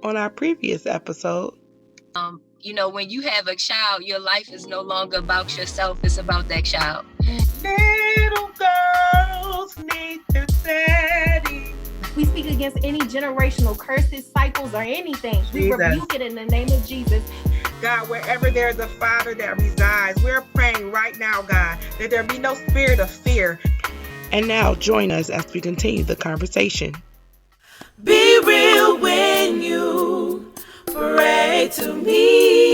on our previous episode. When you have a child, your life is no longer about yourself, it's about that child. Little girls need their daddy. We speak against any generational curses, cycles, or anything. We rebuke it in the name of Jesus. God, wherever there's a father that resides, we're praying right now, God, that there be no spirit of fear. And now join us as we continue the conversation. Be real when you pray to me.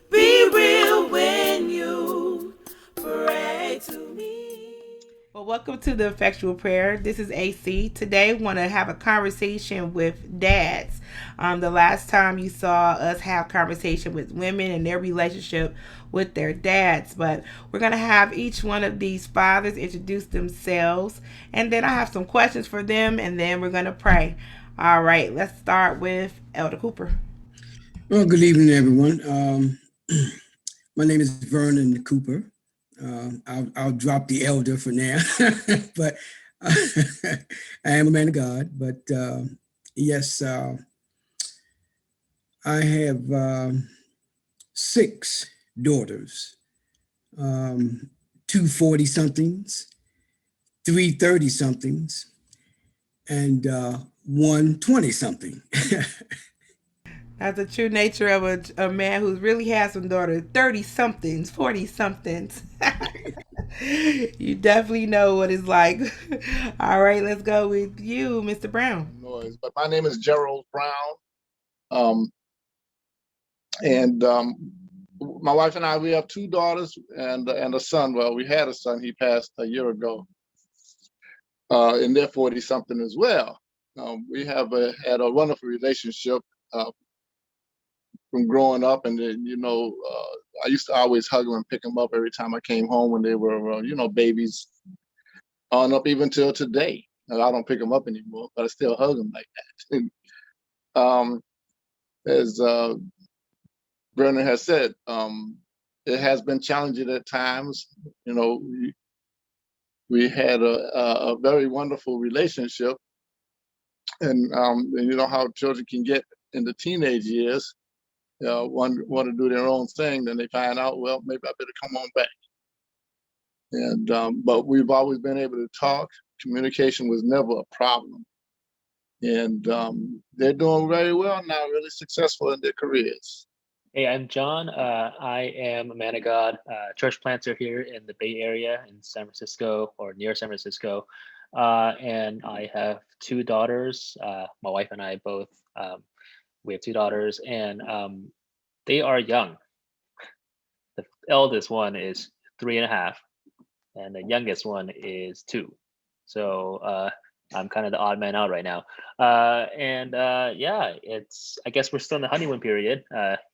Be real when you pray to me. Well, welcome to the Effectual Prayer. This is AC. Today, we want to have a conversation with dads. The last time you saw us have conversation with women and their relationship with their dads, but we're going to have each one of these fathers introduce themselves, and then I have some questions for them, and then we're going to pray. All right, let's start with Elder Cooper. Well, good evening, everyone. My name is Vernon Cooper. I'll drop the elder for now, but I am a man of God. But yes, I have 6 daughters, 2 40-somethings, 3 30-somethings, and 1 20-something. That's the true nature of a man who really has some daughters, 30-somethings, 40-somethings. You definitely know what it's like. All right, let's go with you, Mr. Brown. But my name is Gerald Brown. My wife and I, we have 2 daughters and a son. Well, we had a son. He passed a year ago. And they're 40-something as well. We have had a wonderful relationship from growing up, and then, I used to always hug them and pick them up every time I came home when they were, babies, on up even till today. And I don't pick them up anymore, but I still hug them like that. As Brennan has said, it has been challenging at times. We had a very wonderful relationship, and you know how children can get in the teenage years. Want to do their own thing, then they find out, well, maybe I better come on back. And but we've always been able to talk. Communication was never a problem, and they're doing very well now, really successful in their careers. Hey, I'm John. I am a man of God, church planter here in the Bay Area in San Francisco, or near San Francisco, and I have 2 daughters. My wife and I both. We have 2 daughters, and they are young. The eldest one is 3.5, and the youngest one is 2. So I'm kind of the odd man out right now. I guess we're still in the honeymoon period.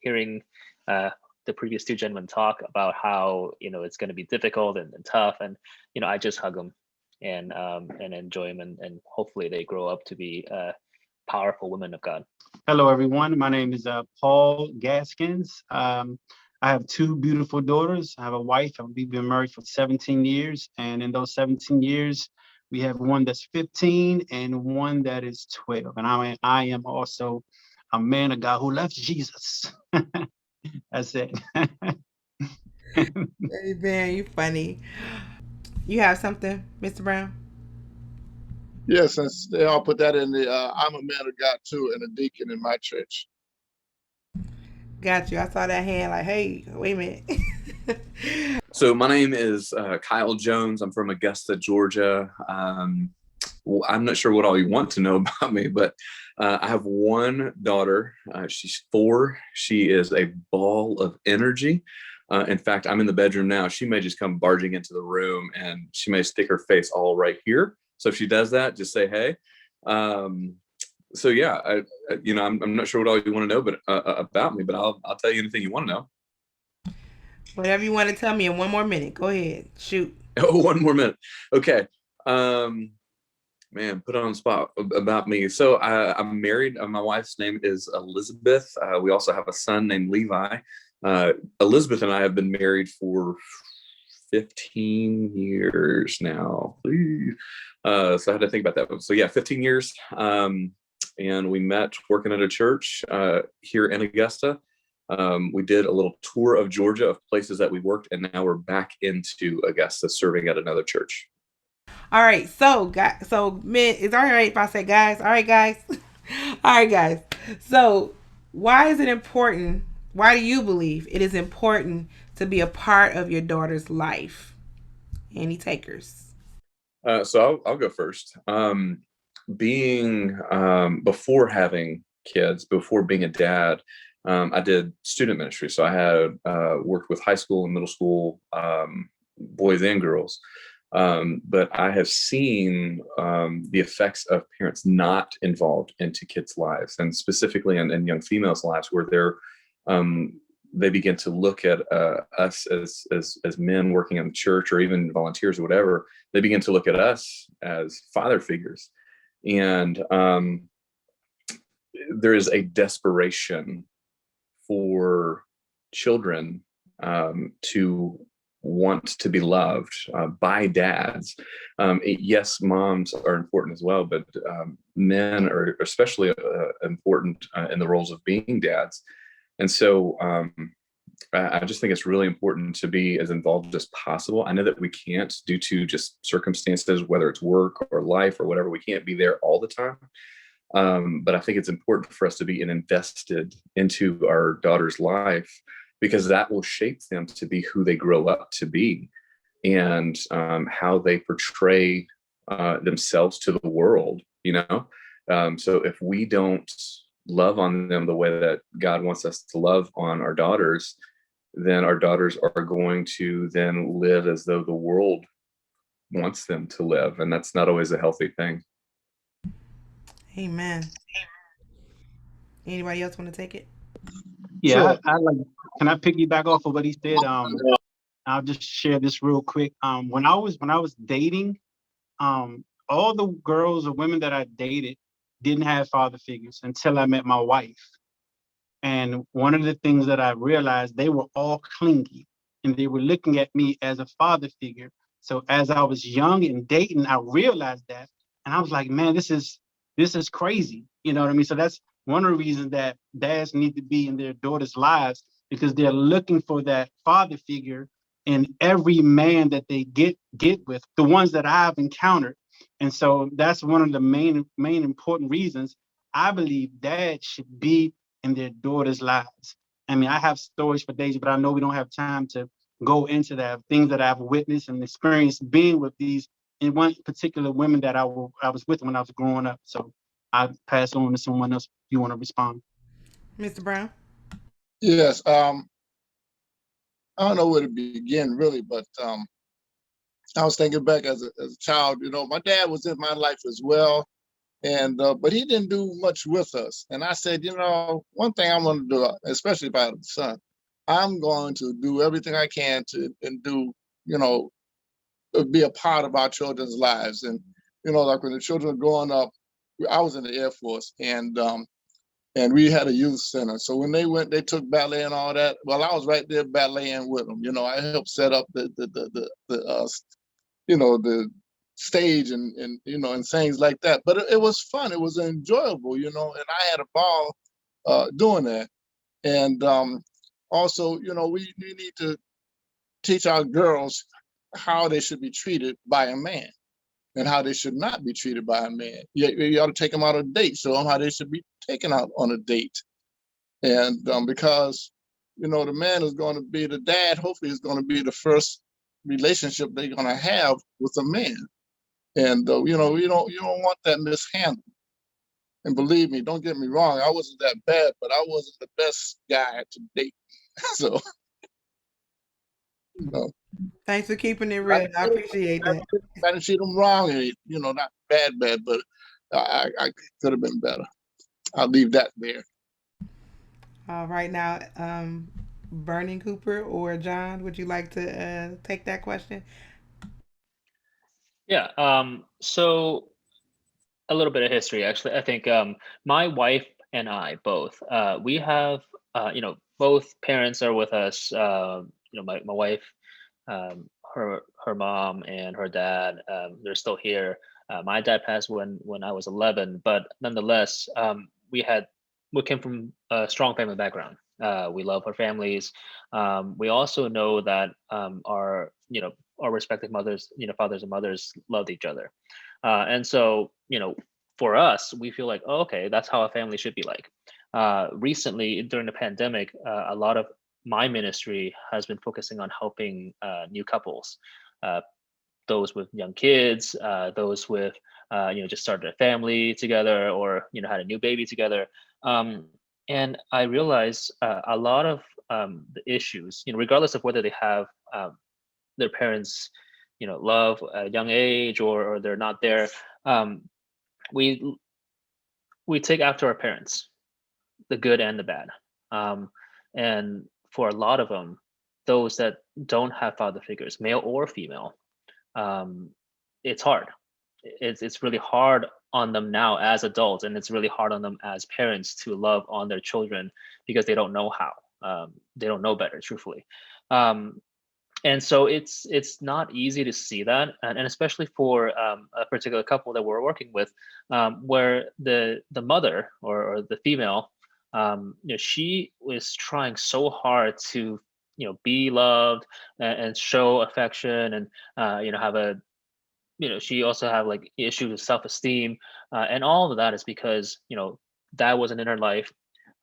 Hearing the previous 2 gentlemen talk about how it's going to be difficult and tough, and I just hug them and enjoy them, and hopefully they grow up to be powerful women of God. Hello, everyone. My name is Paul Gaskins. I have 2 beautiful daughters. I have a wife. We've been married for 17 years. And in those 17 years, we have one that's 15 and one that is 12. And I am also a man of God who loves Jesus. That's it. Hey, man, you funny. You have something, Mr. Brown? Yes, since they all put that in the, I'm a man of God too, and a deacon in my church. Got you. I saw that hand like, hey, wait a minute. So my name is Kyle Jones. I'm from Augusta, Georgia. I'm not sure what all you want to know about me, but I have 1 daughter. She's 4. She is a ball of energy. In fact, I'm in the bedroom now. She may just come barging into the room, and she may stick her face all right here. So if she does that, just say hey. So yeah, I'm not sure what all you want to know, but about me, but I'll tell you anything you want to know. Whatever you want to tell me in 1 more minute. Go ahead, shoot. Oh, 1 more minute. Okay. Man, put it on the spot about me. So I'm married. My wife's name is Elizabeth. We also have a son named Levi. Elizabeth and I have been married for 15 years now. So I had to think about that one. So yeah, 15 years. And we met working at a church here in Augusta. We did a little tour of Georgia of places that we worked, and now we're back into Augusta serving at another church. All right, so guys, so men, it's all right if I say guys. All right, guys. All right, guys. So, why is it important? Why do you believe it is important to be a part of your daughter's life? Any takers? So I'll go first. Being before having kids, before being a dad, I did student ministry. So I had worked with high school and middle school boys and girls. But I have seen the effects of parents not involved into kids' lives, and specifically in young females' lives, where they begin to look at us as men working in the church or even volunteers or whatever. They begin to look at us as father figures, and there is a desperation for children to want to be loved by dads. Yes, moms are important as well, but men are especially important in the roles of being dads. And so I just think it's really important to be as involved as possible. I know that we can't, due to just circumstances, whether it's work or life or whatever, we can't be there all the time. But I think it's important for us to be invested into our daughter's life, because that will shape them to be who they grow up to be, and how they portray themselves to the world, you know? So if we don't love on them the way that God wants us to love on our daughters, then our daughters are going to then live as though the world wants them to live. And that's not always a healthy thing. Amen. Anybody else want to take it? Yeah, Sure. I like. Can I piggyback off of what he said? I'll just share this real quick. When I was dating, all the girls or women that I dated didn't have father figures until I met my wife. And one of the things that I realized, they were all clingy and they were looking at me as a father figure. So as I was young and dating, I realized that, and I was like, man, this is crazy. You know what I mean? So that's one of the reasons that dads need to be in their daughters' lives, because they're looking for that father figure in every man that they get with, the ones that I've encountered. And so that's one of the main important reasons I believe dads should be in their daughters' lives. I mean, I have stories for days, but I know we don't have time to go into that. Things that I've witnessed and experienced being with these, in one particular women that I was with when I was growing up. So I pass on to someone else if you want to respond. Mr. Brown? Yes. I don't know where to begin really, but I was thinking back as a child. You know, my dad was in my life as well, and but he didn't do much with us. And I said, you know, one thing I'm going to do, especially if I have a son, I'm going to do everything I can to and do, you know, be a part of our children's lives. And you know, like when the children were growing up, I was in the Air Force, and we had a youth center. So when they went, they took ballet and all that. Well, I was right there balleting with them. You know, I helped set up the you know, the stage and you know, and things like that. But it was fun. It was enjoyable, you know, and I had a ball doing that. And also, you know, we need to teach our girls how they should be treated by a man and how they should not be treated by a man. You ought to take them out on a date, show them how they should be taken out on a date. And because, you know, the man is going to be the dad, hopefully, is going to be the first relationship they're going to have with a man. And you know, you don't want that mishandled. And believe me, don't get me wrong, I wasn't that bad, but I wasn't the best guy to date. So, you know, Thanks for keeping it I real. I appreciate that. didn't treat him wrong, and you know, not bad, but I could have been better. I'll leave that there. All right, now, Vernon Cooper or John, would you like to take that question? Yeah. So a little bit of history, actually. I think my wife and I both, we have, both parents are with us. My wife, her mom and her dad, they're still here. My dad passed when I was 11, but nonetheless, we came from a strong family background. We love our families. We also know that our respective mothers, fathers and mothers loved each other, and so for us, we feel like, oh, okay, that's how a family should be like. Recently, during the pandemic, a lot of my ministry has been focusing on helping new couples, uh, those with young kids, those with just started a family together, or had a new baby together. And I realized a lot of the issues, regardless of whether they have their parents, love at a young age, or they're not there. We we take after our parents, the good and the bad. Um, and for a lot of them, those that don't have father figures, male or female, um, it's hard. It's really hard on them now as adults, and it's really hard on them as parents to love on their children because they don't know how. They don't know better, truthfully. Um, and so it's not easy to see that, and especially for a particular couple that we're working with, where the mother, or the female, she was trying so hard to be loved, and show affection, and have a she also have like issues with self-esteem, and all of that is because that wasn't in her life,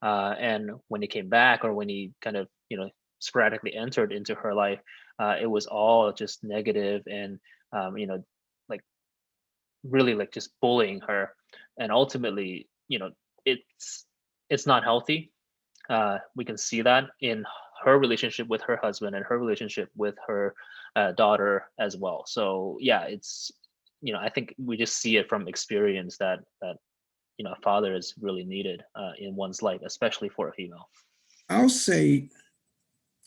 and when he came back, or when he kind of sporadically entered into her life, it was all just negative, and like really like just bullying her, and ultimately it's not healthy. We can see that in her relationship with her husband, and her relationship with her daughter as well. So yeah, it's I think we just see it from experience that a father is really needed in one's life, especially for a female. I'll say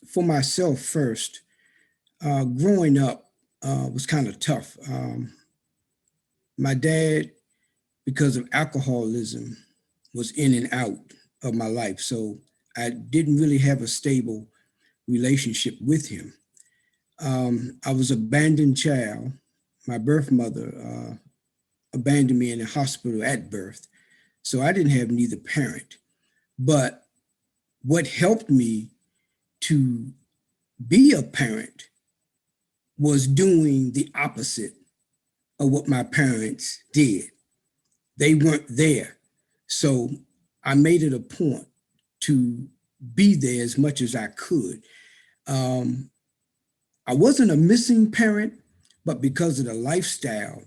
for myself first, growing up was kind of tough. My dad, because of alcoholism, was in and out of my life. So I didn't really have a stable relationship with him. I was abandoned child. My birth mother abandoned me in the hospital at birth. So I didn't have neither parent. But what helped me to be a parent was doing the opposite of what my parents did. They weren't there. So I made it a point to be there as much as I could. I wasn't a missing parent, but because of the lifestyle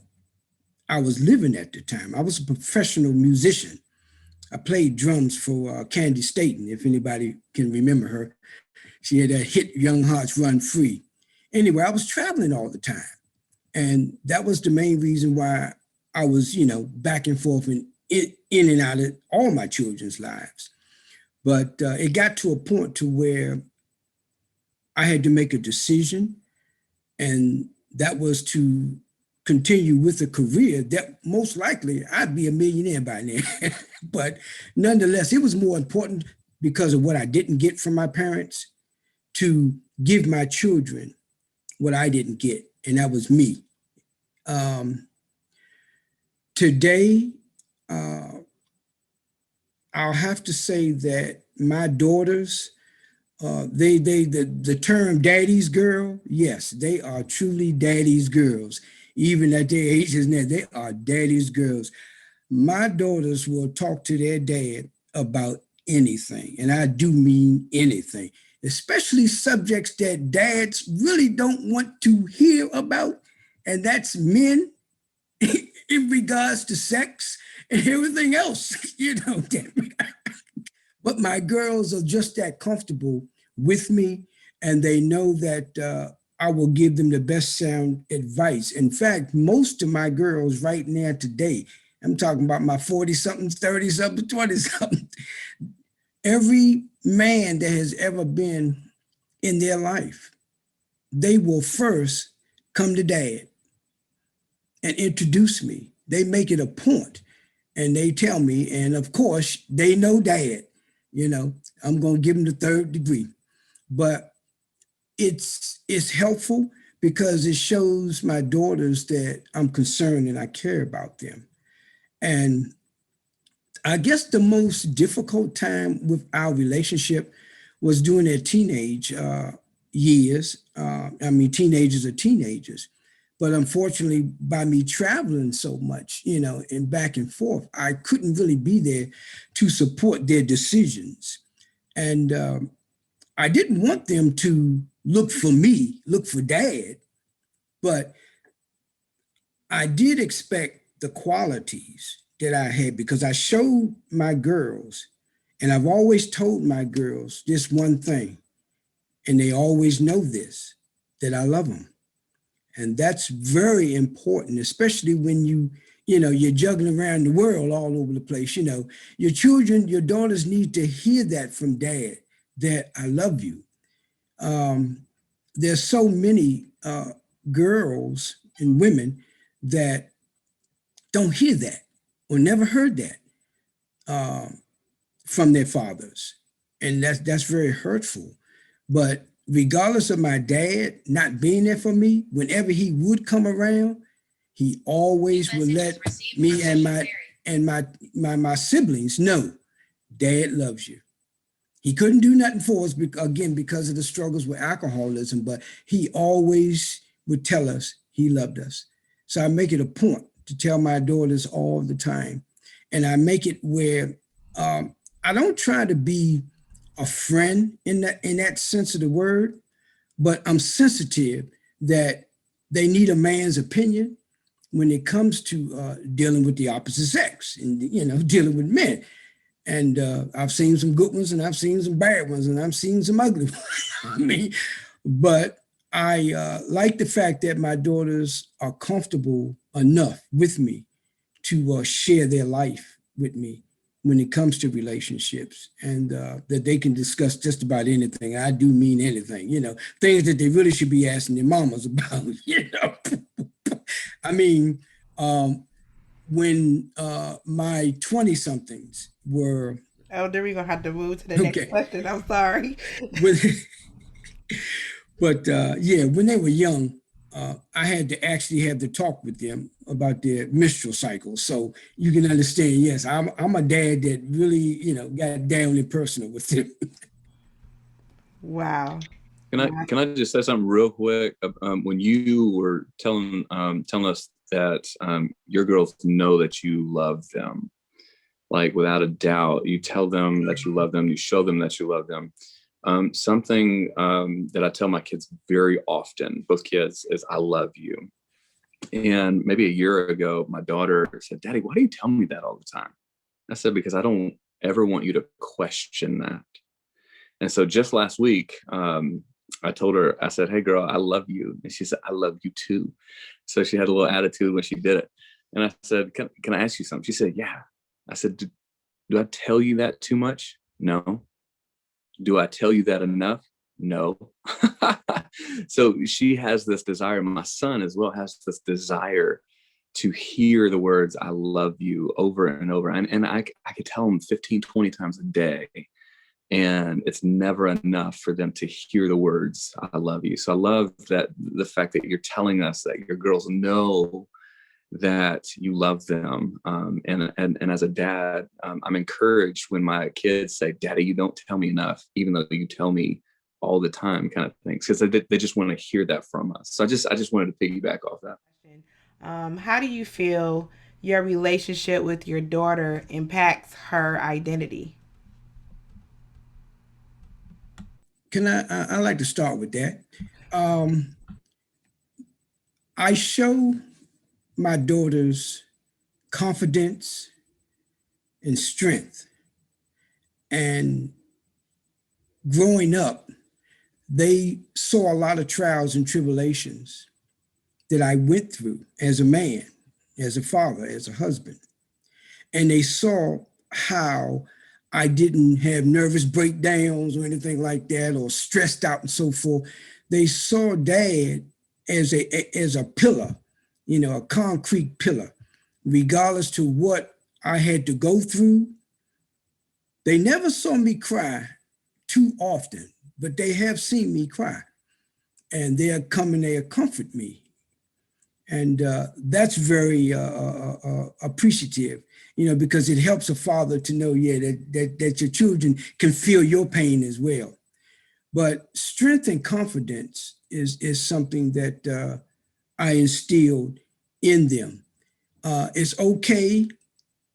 I was living at the time, I was a professional musician. I played drums for Candy Staten, if anybody can remember her. She had that hit Young Hearts Run Free. Anyway, I was traveling all the time. And that was the main reason why I was, back and forth in and out of all my children's lives. But it got to a point to where I had to make a decision, and that was to continue with a career that most likely I'd be a millionaire by now. But nonetheless, it was more important because of what I didn't get from my parents to give my children what I didn't get, and that was me. Today, I'll have to say that my daughters, the term daddy's girl, yes, they are truly daddy's girls. Even at their ages now, they are daddy's girls. My daughters will talk to their dad about anything, and I do mean anything, especially subjects that dads really don't want to hear about, and that's men in regards to sex and everything else, But my girls are just that comfortable with me, and they know that I will give them the best sound advice. In fact, most of my girls right now today, I'm talking about my 40-somethings, 30-somethings, 20-somethings, every man that has ever been in their life, they will first come to dad and introduce me. They make it a point, and they tell me, and of course, they know dad. I'm going to give them the third degree. But it's helpful because it shows my daughters that I'm concerned and I care about them. And I guess the most difficult time with our relationship was during their teenage years. Teenagers are teenagers. But unfortunately, by me traveling so much, and back and forth, I couldn't really be there to support their decisions. And I didn't want them to look for dad, but I did expect the qualities that I had because I showed my girls, and I've always told my girls this one thing, and they always know this, that I love them. And that's very important, especially when you're juggling around the world all over the place. Your children, your daughters need to hear that from dad, that I love you. There's so many girls and women that don't hear that or never heard that from their fathers. And that's very hurtful. But regardless of my dad not being there for me, whenever he would come around, he always would let me and my siblings know, dad loves you. He couldn't do nothing for us, again, because of the struggles with alcoholism, but he always would tell us he loved us. So I make it a point to tell my daughters all the time. And I make it where I don't try to be a friend in that sense of the word, but I'm sensitive that they need a man's opinion when it comes to dealing with the opposite sex and dealing with men. And I've seen some good ones, and I've seen some bad ones, and I've seen some ugly ones. But I like the fact that my daughters are comfortable enough with me to share their life with me when it comes to relationships, and that they can discuss just about anything. I do mean anything, things that they really should be asking their mamas about, when my 20-somethings were... Oh, then we're going to have to move to the next question. I'm sorry. But when they were young, I had to actually have the talk with them about their menstrual cycles. So you can understand, yes, I'm a dad that really, got down and personal with them. Wow. Can I just say something real quick? When you were telling us that your girls know that you love them, like without a doubt, you tell them that you love them, you show them that you love them. Something that I tell my kids very often, both kids, is I love you. And maybe a year ago, my daughter said, Daddy, why do you tell me that all the time? I said, because I don't ever want you to question that. And so just last week, I told her, I said, hey girl, I love you. And she said, I love you too. So she had a little attitude when she did it. And I said, can I ask you something? She said, yeah. I said, do I tell you that too much? No. Do I tell you that enough? No. So she has this desire. My son as well has this desire to hear the words, I love you, over and over. And I could tell him 15, 20 times a day. And it's never enough for them to hear the words, I love you. So I love that the fact that you're telling us that your girls know that you love them. And as a dad, I'm encouraged when my kids say, Daddy, you don't tell me enough, even though you tell me all the time, kind of things, because they just want to hear that from us. So I just wanted to piggyback off that. How do you feel your relationship with your daughter impacts her identity? I like to start with that. I show my daughters confidence and strength. And growing up, they saw a lot of trials and tribulations that I went through as a man, as a father, as a husband. And they saw how I didn't have nervous breakdowns or anything like that, or stressed out and so forth. They saw Dad as a pillar, a concrete pillar, regardless to what I had to go through. They never saw me cry too often, but they have seen me cry. and they'll come and they'll comfort me. And that's very appreciative, because it helps a father to know, that your children can feel your pain as well. But strength and confidence is something that I instilled in them. It's okay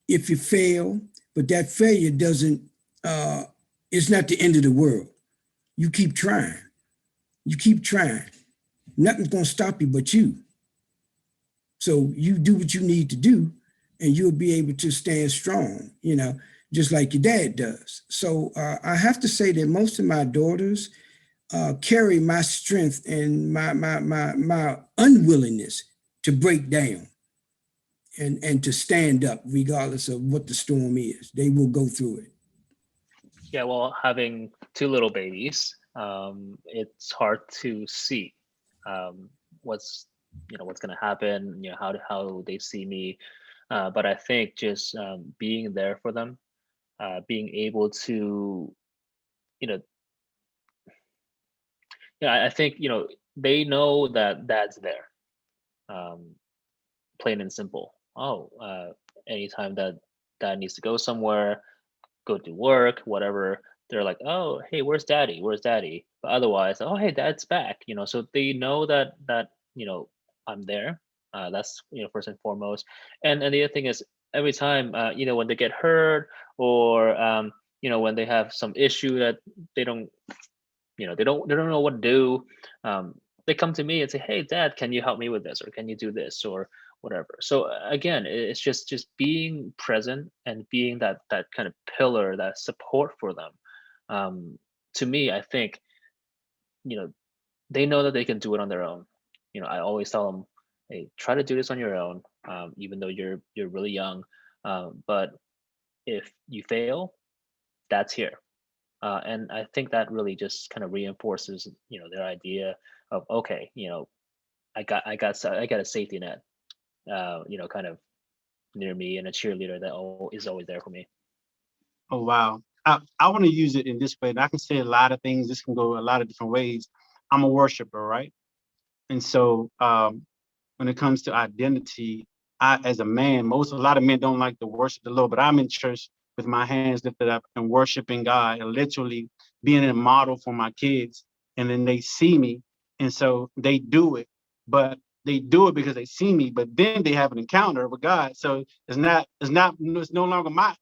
if you fail, but that failure doesn't, it's not the end of the world. You keep trying. You keep trying. Nothing's going to stop you but you. So you do what you need to do, and you'll be able to stand strong, just like your dad does. So I have to say that most of my daughters carry my strength and my unwillingness to break down and to stand up regardless of what the storm is. They will go through it. Yeah, well, having two little babies, it's hard to see what's going to happen, how they see me. But I think just being there for them, being able to, I think, they know that dad's there, plain and simple. Anytime that dad needs to go somewhere, go to work, whatever, they're like, oh, hey, where's daddy? Where's daddy? But otherwise, oh, hey, dad's back. So they know that I'm there. That's first and foremost. And the other thing is, every time when they get hurt, or when they have some issue that they don't know what to do, they come to me and say, hey, dad, can you help me with this, or can you do this, or whatever. So again, it's just being present and being that kind of pillar, that support for them. To me, I think they know that they can do it on their own. I always tell them, hey, try to do this on your own, even though you're really young. But if you fail, that's here. And I think that really just kind of reinforces their idea of, okay, I got a safety net, kind of near me, and a cheerleader that is always there for me. Oh, wow. I want to use it in this way. And I can say a lot of things. This can go a lot of different ways. I'm a worshiper, right? And so when it comes to identity, as a man, a lot of men don't like to worship the Lord, but I'm in church with my hands lifted up and worshiping God, and literally being a model for my kids. And then they see me, and so they do it. But they do it because they see me, but then they have an encounter with God. So it's no longer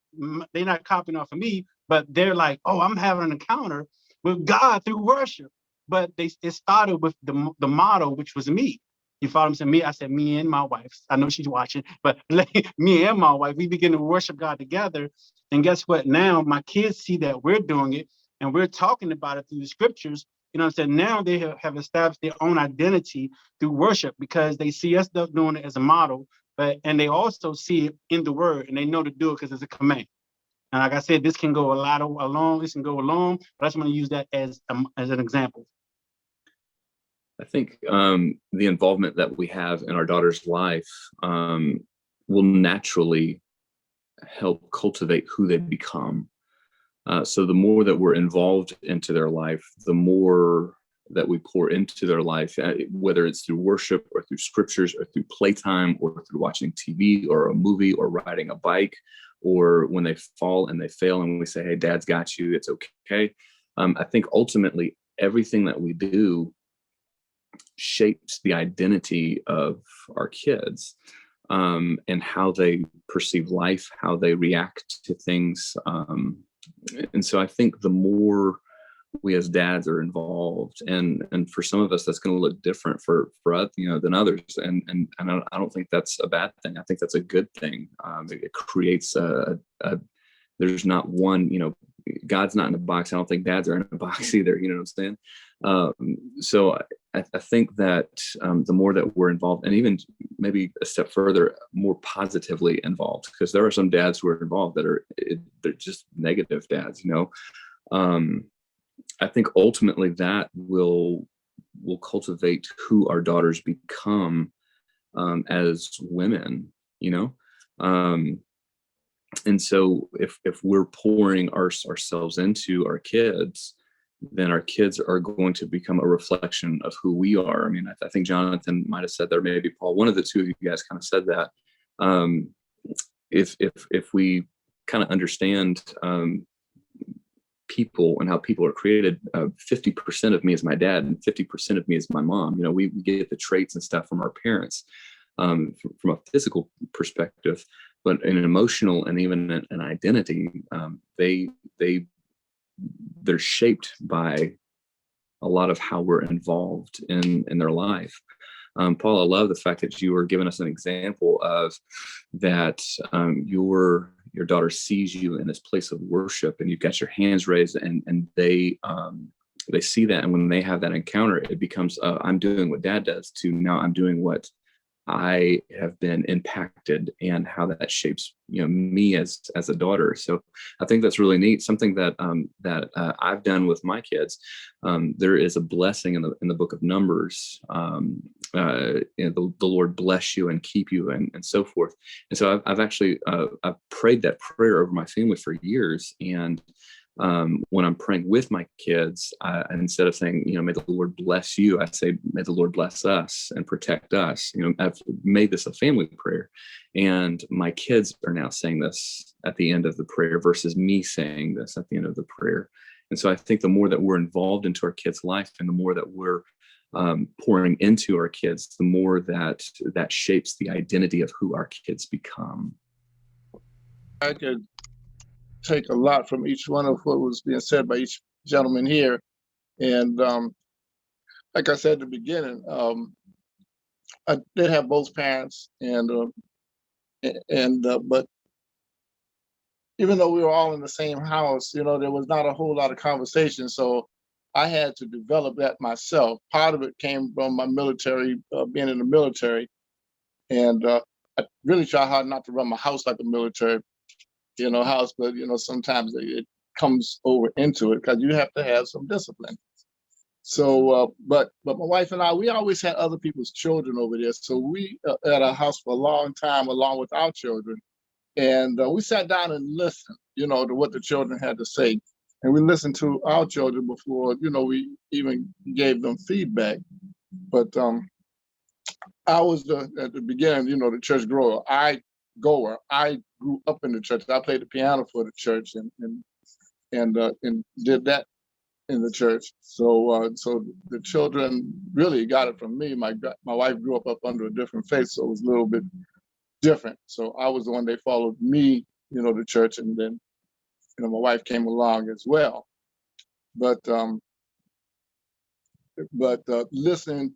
they're not copying off of me, but they're like, oh, I'm having an encounter with God through worship. But it started with the model, which was me. You follow me? Me, I said, me and my wife. I know she's watching, but me and my wife, we begin to worship God together. And guess what? Now my kids see that we're doing it, and we're talking about it through the scriptures. You know what I'm saying? Now they have established their own identity through worship, because they see us doing it as a model, and they also see it in the word, and they know to do it because it's a command. And like I said, this can go along. This can go along, but I just want to use that as an example. I think the involvement that we have in our daughter's life will naturally help cultivate who they become. So the more that we're involved into their life, the more that we pour into their life, whether it's through worship or through scriptures or through playtime or through watching TV or a movie or riding a bike, or when they fall and they fail and we say, hey, dad's got you, it's okay. I think ultimately everything that we do shapes the identity of our kids, and how they perceive life, how they react to things. And so I think the more we as dads are involved, and for some of us that's going to look different for us, than others, and I don't think that's a bad thing. I think that's a good thing. It creates there's not one, God's not in a box. I don't think dads are in a box either. You know what I'm saying? So I think that the more that we're involved, and even maybe a step further, more positively involved, because there are some dads who are involved that they're just negative dads. I think ultimately that will cultivate who our daughters become as women. And so if we're pouring ourselves into our kids, then our kids are going to become a reflection of who we are. I mean, I think Jonathan might have said that, or maybe Paul, one of the two of you guys kind of said that. If we kind of understand people and how people are created, 50% of me is my dad and 50% of me is my mom. You know, we get the traits and stuff from our parents, from a physical perspective, but in an emotional and even an identity, they're shaped by a lot of how we're involved in their life. Paul, I love the fact that you were giving us an example of that. Your daughter sees you in this place of worship, and you've got your hands raised, and they see that, and when they have that encounter, it becomes I'm doing what Dad does to now I'm doing what I have been impacted, and how that shapes, you know, me as a daughter. So I think that's really neat. Something that I've done with my kids. There is a blessing in the book of Numbers. The Lord bless you and keep you, and so forth. And so I've actually I've prayed that prayer over my family for years. And when I'm praying with my kids, instead of saying, you know, may the Lord bless you, I say, may the Lord bless us and protect us. You know, I've made this a family prayer, and my kids are now saying this at the end of the prayer versus me saying this at the end of the prayer. And so I think the more that we're involved into our kids' life, and the more that we're pouring into our kids, the more that shapes the identity of who our kids become. I could take a lot from each one of what was being said by each gentleman here. And like I said at the beginning, I did have both parents, but even though we were all in the same house, you know, there was not a whole lot of conversation. So I had to develop that myself. Part of it came from my military, being in the military. And I really try hard not to run my house like a military, you know, house, but, you know, sometimes it comes over into it because you have to have some discipline. So, but my wife and I, we always had other people's children over there. So we at our house for a long time, along with our children. And we sat down and listened, you know, to what the children had to say. And we listened to our children before, you know, we even gave them feedback. But I was at the beginning, you know, the church grower. I grew up in the church. I played the piano for the church and did that in the church. So the children really got it from me. My wife grew up under a different faith, so it was a little bit different. So I was the one they followed me, you know, to church, and then, you know, my wife came along as well. But listening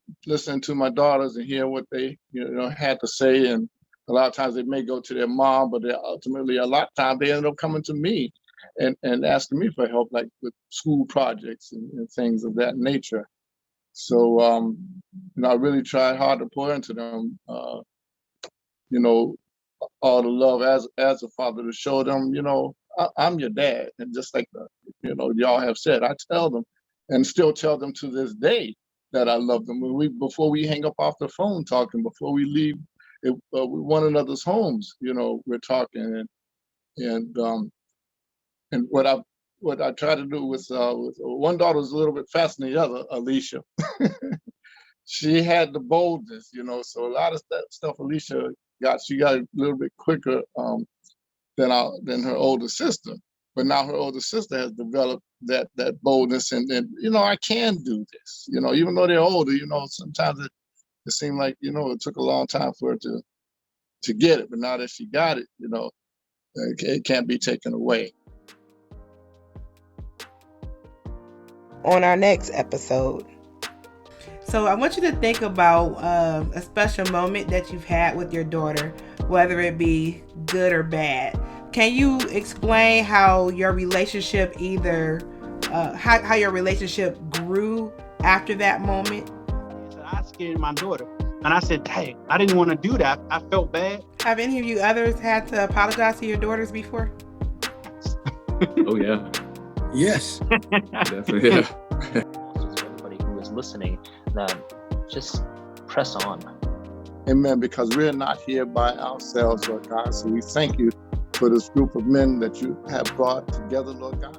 to my daughters and hear what they, you know, had to say, and a lot of times they may go to their mom, but ultimately a lot of times they end up coming to me and asking me for help, like with school projects and things of that nature. So you know, I really tried hard to pour into them, you know, all the love as a father, to show them, you know, I'm your dad. And just like, you know, y'all have said, I tell them and still tell them to this day that I love them. Before we hang up off the phone talking, before we leave one another's homes, you know, we're talking. And what I try to do with one daughter is a little bit faster than the other, Alicia. She had the boldness, you know, so a lot of stuff Alicia she got a little bit quicker than her older sister. But now her older sister has developed that boldness, and you know, I can do this, you know, even though they're older, you know, sometimes it seemed like, you know, it took a long time for her to get it, but now that she got it, you know, it can't be taken away. On our next episode. So I want you to think about a special moment that you've had with your daughter, whether it be good or bad. Can you explain how your relationship how your relationship grew after that moment? So I scared my daughter, and I said, "Dang, I didn't want to do that. I felt bad." Have any of you others had to apologize to your daughters before? Oh yeah. Yes. Definitely. Yeah. To everybody who is listening, just press on. Amen. Because we're not here by ourselves, Lord God. So we thank you for this group of men that you have brought together, Lord God.